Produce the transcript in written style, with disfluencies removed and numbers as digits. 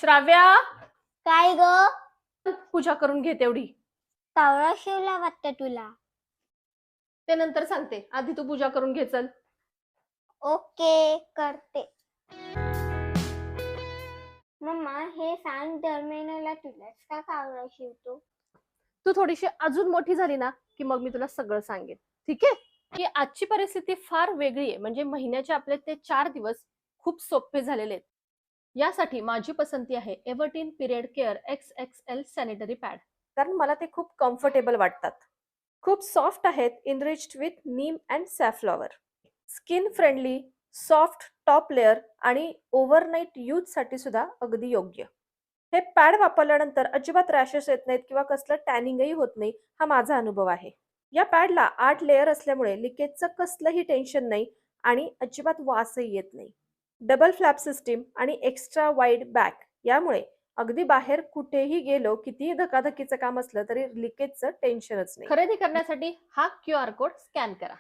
श्राव्या, काय ग? पूजा करून घे तेवढी. कावळा शिवला वाटतं तुला. ते नंतर सांगते, आधी तू पूजा करून घे. चल. ओके, करते. मम्मा, हे सांग, दर महिन्याला तुलाच का कावळा शिवतो? तू थोडीशी अजून मोठी झाली ना की मग मी तुला सगळं सांगेन. ठीक आहे? की आजची परिस्थिती फार वेगळी आहे. म्हणजे महिन्याचे आपले ते 4 दिवस खूप सोपे झालेले आहेत. यासाठी माझी पसंती आहे Everteen period care XXL sanitary pad. कारण मला ते खूप कम्फर्टेबल वाटतात. खूप सॉफ्ट आहेत, enriched with neem and safflower. Skin friendly, soft top layer आणि ओव्हरनाईट यूजसाठी सुद्धा अगदी योग्य. हे पॅड वापरल्यानंतर अजिबात रॅशेस येत नाहीत किंवा कसलं टॅनिंगही होत नाही. हा माझा अनुभव आहे. या पॅडला 8 लेअर असल्यामुळे लिकेजचं कसलंही टेन्शन नाही आणि अजिबात वासही येत नाही. डबल फ्लॅप सिस्टीम आणि एक्स्ट्रा वाईड बॅक यामुळे अगदी बाहेर कुठेही गेलो, कितीही धकाधकीचं काम असलं तरी लिकेजचं टेन्शनच नाही. खरेदी करण्यासाठी हा QR कोड स्कॅन करा.